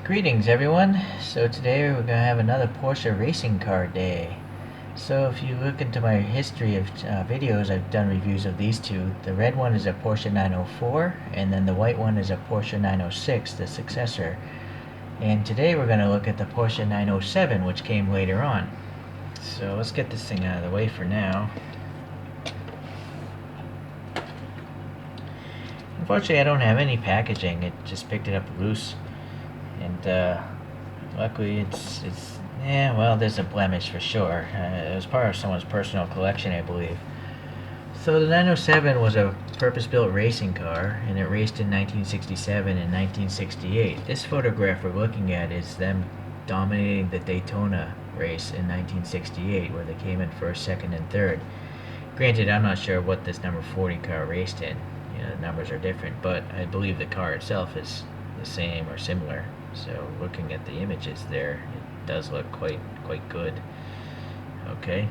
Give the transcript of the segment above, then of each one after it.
Greetings everyone. So today we're going to have another Porsche racing car day. So if you look into my history of videos, I've done reviews of these two. The red one is a Porsche 904 and then the white one is a Porsche 906, the successor. And today we're going to look at the Porsche 907, which came later on. So let's get this thing out of the way for now. Unfortunately I don't have any packaging, it just picked it up loose. And luckily it's well, there's a blemish for sure. It was part of someone's personal collection, I believe. So the 907 was a purpose-built racing car, and it raced in 1967 and 1968. This photograph we're looking at is them dominating the Daytona race in 1968, where they came in first, second, and third. Granted, I'm not sure what this number 40 car raced in. You know, the numbers are different, but I believe the car itself is the same or similar. So looking at the images there, it does look quite good. Okay.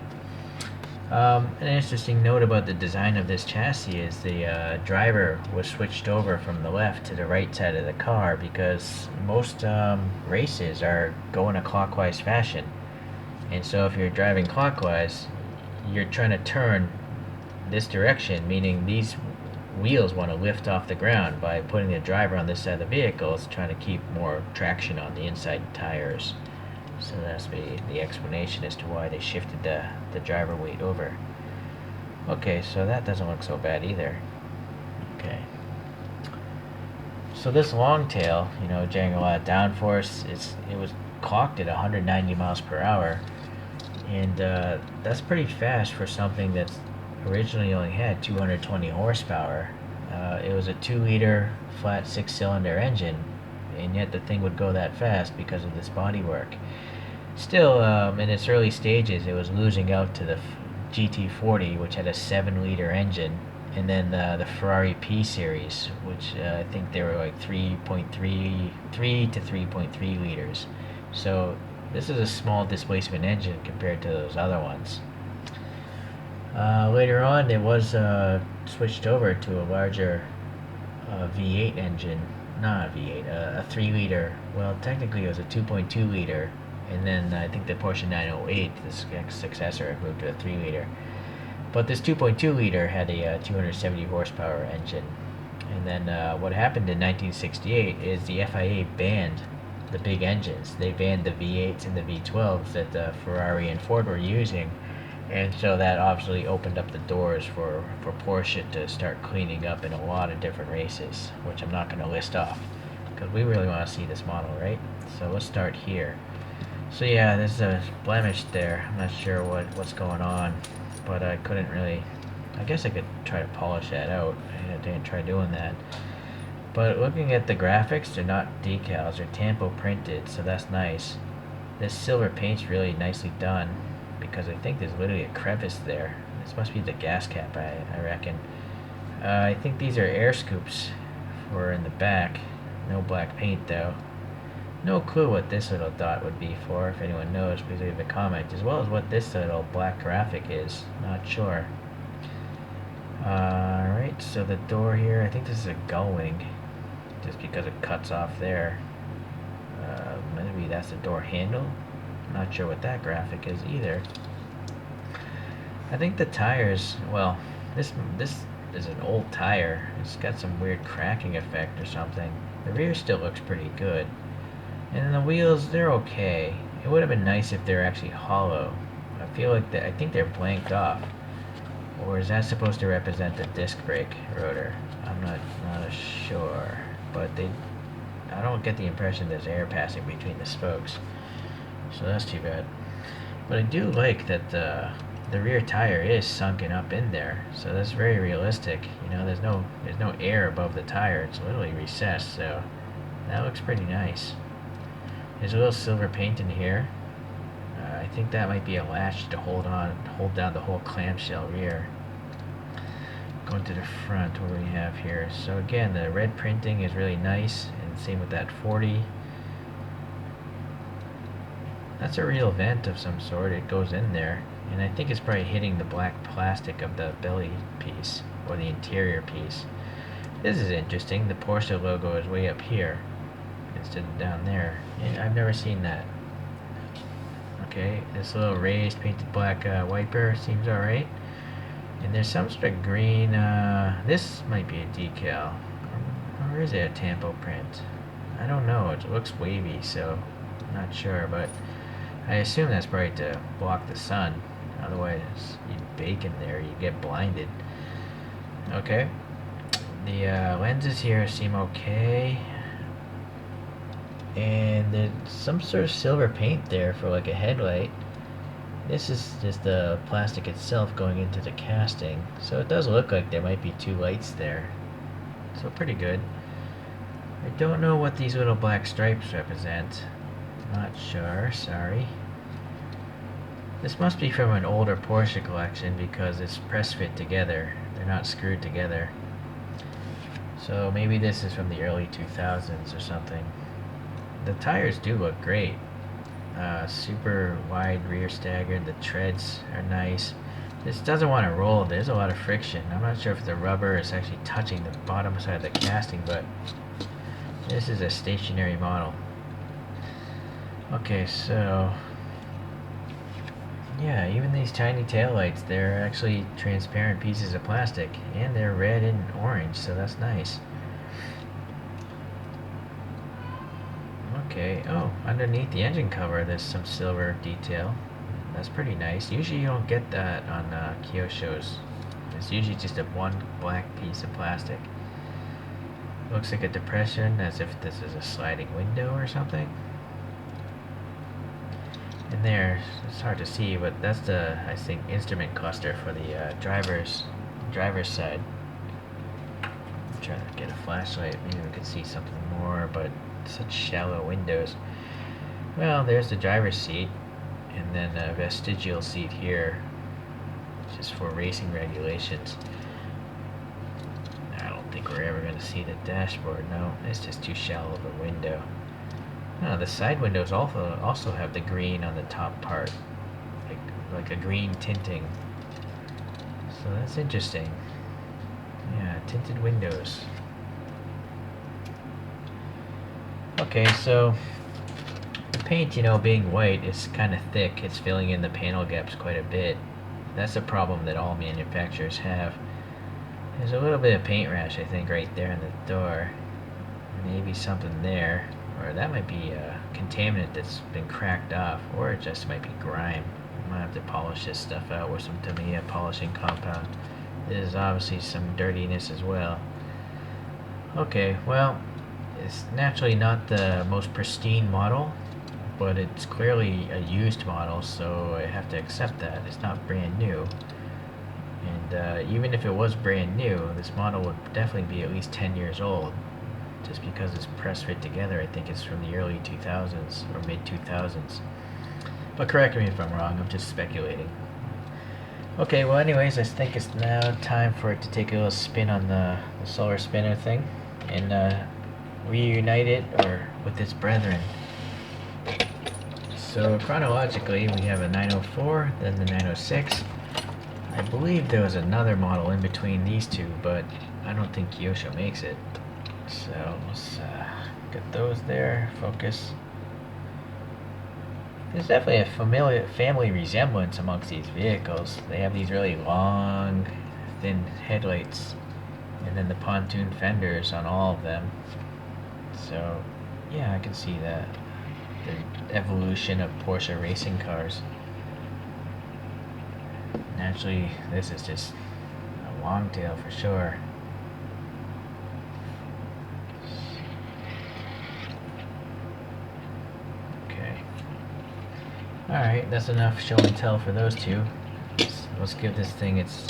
An interesting note about the design of this chassis is the driver was switched over from the left to the right side of the car because most races are going a clockwise fashion. And so if you're driving clockwise, you're trying to turn this direction, meaning these wheels want to lift off the ground by putting the driver on this side of the vehicle, trying to keep more traction on the inside tires. So that's the explanation as to why they shifted the driver weight over. Okay, so that doesn't look so bad either. Okay. So this long tail, you know, generating a lot of downforce, it was clocked at 190 miles per hour, and that's pretty fast for something that's originally only had 220 horsepower. It was a 2-liter flat 6-cylinder engine, and yet the thing would go that fast because of this bodywork. Still, in its early stages, it was losing out to the GT40, which had a 7-liter engine, and then the Ferrari P series, which I think they were like 3 to 3.3 liters. So this is a small displacement engine compared to those other ones. Later on, it was switched over to a larger V8 engine. Not a V8, a 3-liter. Well, technically it was a 2.2 liter, and then I think the Porsche 908, the successor, moved to a 3-liter. But this 2.2 liter had a 270 horsepower engine. And then what happened in 1968 is the FIA banned the big engines. They banned the V8s and the V12s that Ferrari and Ford were using. And so that obviously opened up the doors for Porsche to start cleaning up in a lot of different races, which I'm not going to list off, because we really want to see this model, right? So let's start here. So yeah, there's a blemish there. I'm not sure what's going on, but I couldn't really... I guess I could try to polish that out. I didn't try doing that. But looking at the graphics, they're not decals, they're tampo printed, so that's nice. This silver paint's really nicely done, because I think there's literally a crevice there. This must be the gas cap, I reckon. I think these are air scoops for in the back. No black paint though. No clue what this little dot would be for. If anyone knows, please leave a comment. As well as what this little black graphic is. Not sure. Alright, so the door here, I think this is a gull wing, just because it cuts off there. Maybe that's the door handle. Not sure what that graphic is either. I think the tires, well, this is an old tire. It's got some weird cracking effect or something. The rear still looks pretty good. And then the wheels, they're okay. It would have been nice if they're actually hollow. I feel like I think they're blanked off. Or is that supposed to represent the disc brake rotor? I'm not sure. But I don't get the impression there's air passing between the spokes. So that's too bad. But I do like that the rear tire is sunken up in there, so that's very realistic. You know, there's no air above the tire. It's literally recessed, so that looks pretty nice. There's a little silver paint in here. I think that might be a latch to hold down the whole clamshell rear. Going to the front, what do we have here? So again, the red printing is really nice, and same with that 40. That's a real vent of some sort. It goes in there, and I think it's probably hitting the black plastic of the belly piece, or the interior piece. This is interesting. The Porsche logo is way up here. instead of down there. Yeah, I've never seen that. Okay, this little raised painted black wiper seems alright. And there's some sort of green, this might be a decal. Or is it a tampo print? I don't know, it looks wavy, so I'm not sure, but I assume that's probably to block the sun. Otherwise, you'd bake in there, you get blinded. Okay. The lenses here seem okay. And there's some sort of silver paint there for like a headlight. This is just the plastic itself going into the casting. So it does look like there might be two lights there. So pretty good. I don't know what these little black stripes represent. Not sure, sorry. This must be from an older Porsche collection because it's press fit together. They're not screwed together. So maybe this is from the early 2000s or something. The tires do look great. Super wide rear stagger. The treads are nice. This doesn't want to roll. There's a lot of friction. I'm not sure if the rubber is actually touching the bottom side of the casting, but this is a stationary model. Okay, so yeah, even these tiny taillights, they're actually transparent pieces of plastic, and they're red and orange, so that's nice. Okay, oh, underneath the engine cover there's some silver detail. That's pretty nice. Usually you don't get that on Kyoshos. It's usually just a one black piece of plastic. Looks like a depression, as if this is a sliding window or something. And there, it's hard to see, but that's the, I think, instrument cluster for the driver's side. I'm trying to get a flashlight, maybe we could see something more, but such shallow windows. Well, there's the driver's seat, and then a vestigial seat here, just for racing regulations. I don't think we're ever going to see the dashboard. No, it's just too shallow of a window. Oh, the side windows also have the green on the top part, like a green tinting. So that's interesting. Yeah, tinted windows. Okay, so the paint, you know, being white is kind of thick. It's filling in the panel gaps quite a bit. That's a problem that all manufacturers have. There's a little bit of paint rash, I think, right there in the door. Maybe something there. Or that might be a contaminant that's been cracked off. Or it just might be grime. I might have to polish this stuff out with some Tamiya polishing compound. There's obviously some dirtiness as well. Okay, well, it's naturally not the most pristine model, but it's clearly a used model, so I have to accept that. It's not brand new. And even if it was brand new, this model would definitely be at least 10 years old. Just because it's press fit together, I think it's from the early 2000s or mid 2000s. But correct me if I'm wrong, I'm just speculating. Okay, well anyways, I think it's now time for it to take a little spin on the solar spinner thing and reunite it with its brethren. So chronologically, we have a 904, then the 906. I believe there was another model in between these two, but I don't think Kyosho makes it. So let's get those there. Focus. There's definitely a family resemblance amongst these vehicles. They have these really long, thin headlights, and then the pontoon fenders on all of them. So yeah, I can see that. The evolution of Porsche racing cars. Naturally, this is just a long tail for sure. Okay. Alright, that's enough show and tell for those two. Let's give this thing its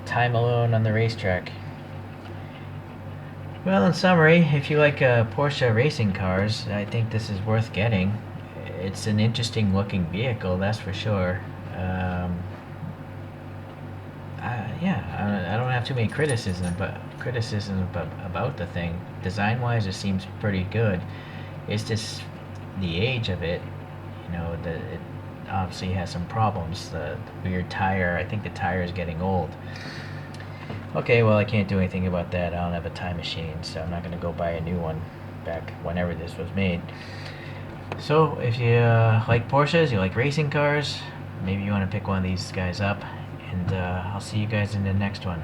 time alone on the racetrack. Well, in summary, if you like Porsche racing cars, I think this is worth getting. It's an interesting looking vehicle, that's for sure. I don't have too many criticisms about the thing. Design-wise, it seems pretty good. It's just the age of it. You know, it obviously has some problems. The weird tire. I think the tire is getting old. Okay, well, I can't do anything about that. I don't have a time machine, so I'm not going to go buy a new one. back whenever this was made. So if you like Porsches, you like racing cars, maybe you want to pick one of these guys up, and I'll see you guys in the next one.